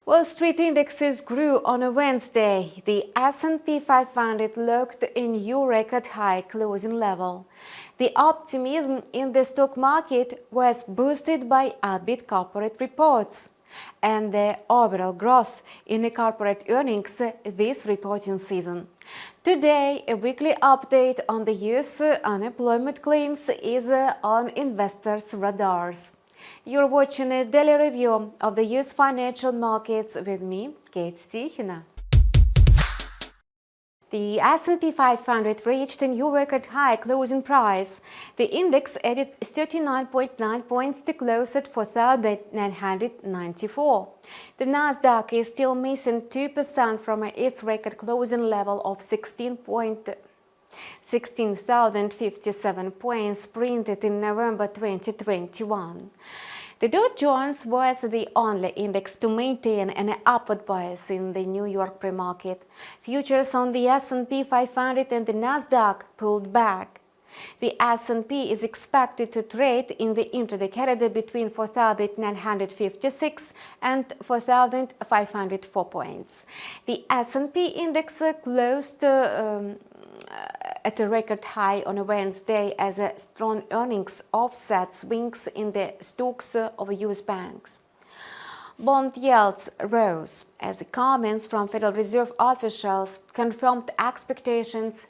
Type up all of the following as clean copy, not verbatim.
Wall Street indexes grew on a Wednesday. The S&P 500 locked in new record high closing level. The optimism in the stock market was boosted by upbeat corporate reports and the overall growth in the corporate earnings this reporting season. Today, a weekly update on the US unemployment claims is on investors' radars. You're watching a daily review of the US financial markets with me, Ekaterina Stikhina. The S&P 500 reached a new record high closing price. The index added 39.9 points to close at 4,994. The Nasdaq is still missing 2% from its record closing level of 16,057 points printed in November 2021. The Dow Jones was the only index to maintain an upward bias in the New York pre-market. Futures on the S&P 500 and the Nasdaq pulled back. The S&P is expected to trade in the intraday CAD between 4,956 and 4,504 points. The S&P index closed at a record high on a Wednesday as strong earnings offset swings in the stocks of US banks. Bond yields rose as comments from Federal Reserve officials confirmed expectations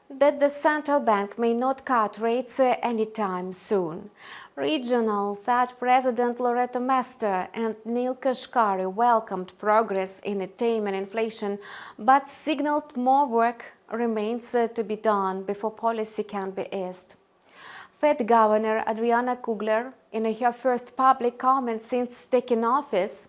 that the central bank may not cut rates anytime soon. Regional Fed President Loretta Mester and Neil Kashkari welcomed progress in taming inflation, but signaled more work remains to be done before policy can be eased. Fed Governor Adriana Kugler, in her first public comment since taking office,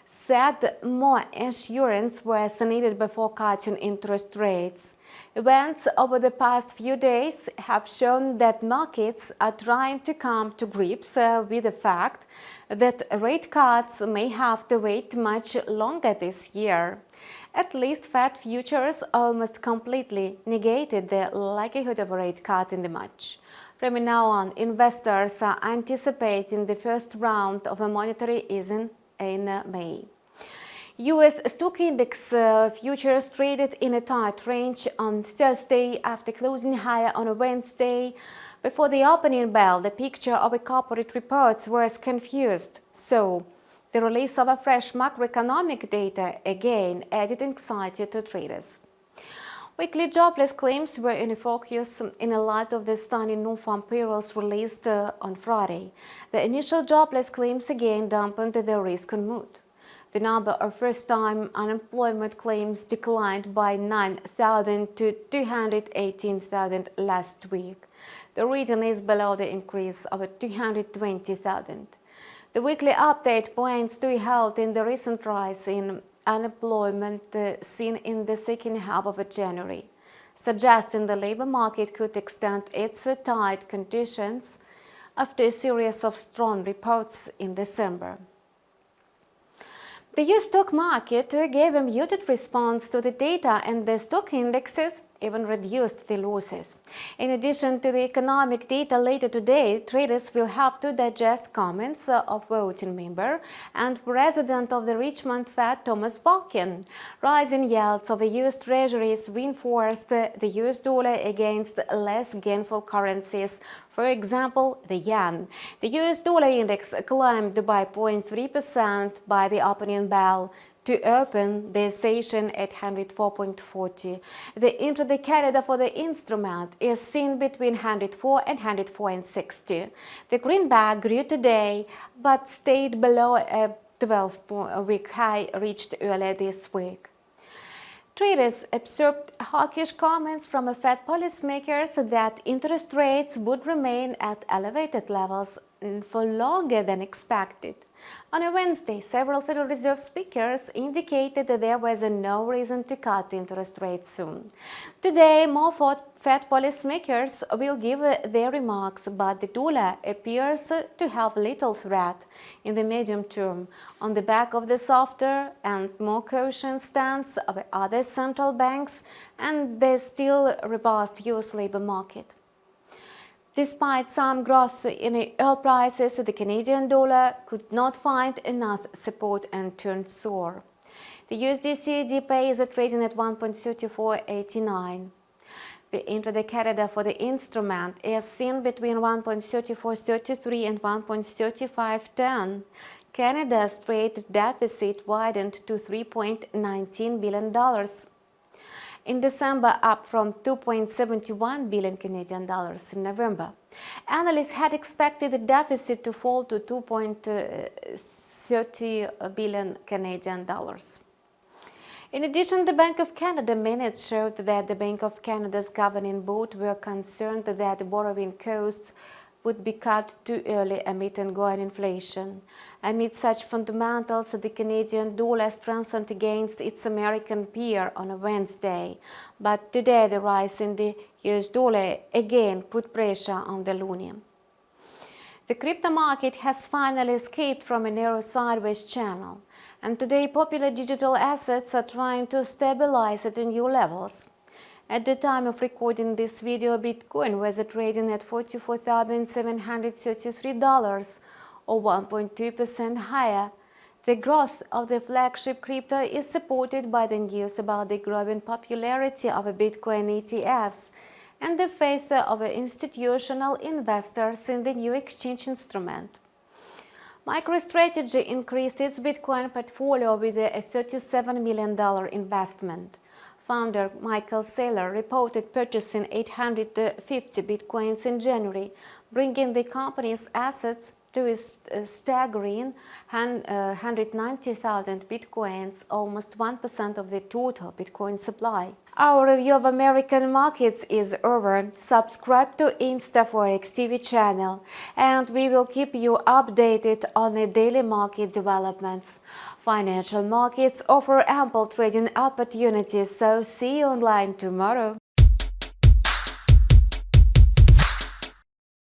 said more assurance was needed before cutting interest rates. Events over the past few days have shown that markets are trying to come to grips with the fact that rate cuts may have to wait much longer this year. At least Fed futures almost completely negated the likelihood of a rate cut in the March. From now on, investors are anticipating the first round of a monetary easing in May. US stock index futures traded in a tight range on Thursday after closing higher on a Wednesday. Before the opening bell, the picture of the corporate reports was confused. So, the release of a fresh macroeconomic data again added anxiety to traders. Weekly jobless claims were in focus in light of the stunning non-farm payrolls released on Friday. The initial jobless claims again dampened the risk-on mood. The number of first-time unemployment claims declined by 9,000 to 218,000 last week. The reading is below the increase of 220,000. The weekly update points to a halt in the recent rise in unemployment seen in the second half of January, suggesting the labor market could extend its tight conditions after a series of strong reports in December. The US stock market gave a muted response to the data, and the stock indexes even reduced the losses. In addition to the economic data later today, traders will have to digest comments of voting member and president of the Richmond Fed Thomas Barkin. Rising yields of the US Treasuries reinforced the US dollar against less gainful currencies. For example, the yen. The US dollar index climbed by 0.3% by the opening bell to open the session at 104.40. The intraday CAD for the instrument is seen between 104 and 104.60. The greenback grew today, but stayed below a 12-week high reached earlier this week. Traders observed hawkish comments from Fed policymakers that interest rates would remain at elevated levels for longer than expected. On a Wednesday, several Federal Reserve speakers indicated that there was no reason to cut interest rates soon. Today, more Fed policymakers will give their remarks, but the dollar appears to have little threat in the medium term on the back of the softer and more cautious stance of other central banks and the still robust US labor market. Despite some growth in oil prices, the Canadian dollar could not find enough support and turned sour. The USD CAD pair is trading at 1.3489. The intraday Canada for the instrument is seen between 1.3433 and 1.3510. Canada's trade deficit widened to $3.19 billion. In December, up from 2.71 billion Canadian dollars in November. Analysts had expected the deficit to fall to 2.30 billion Canadian dollars. In addition, the Bank of Canada minutes showed that the Bank of Canada's governing board were concerned that borrowing costs would be cut too early amid ongoing inflation. Amid such fundamentals, the Canadian dollar strengthened against its American peer on a Wednesday, but today the rise in the US dollar again put pressure on the loonie. The crypto market has finally escaped from a narrow sideways channel, and today popular digital assets are trying to stabilize at new levels. At the time of recording this video, Bitcoin was trading at $44,733, or 1.2% higher. The growth of the flagship crypto is supported by the news about the growing popularity of Bitcoin ETFs and the faith of institutional investors in the new exchange instrument. MicroStrategy increased its Bitcoin portfolio with a $37 million investment. Founder Michael Saylor reported purchasing 850 Bitcoins in January, bringing the company's assets to a staggering 190,000 Bitcoins, almost 1% of the total Bitcoin supply. Our review of American markets is over. Subscribe to InstaForex TV channel, and we will keep you updated on the daily market developments. Financial markets offer ample trading opportunities, so see you online tomorrow.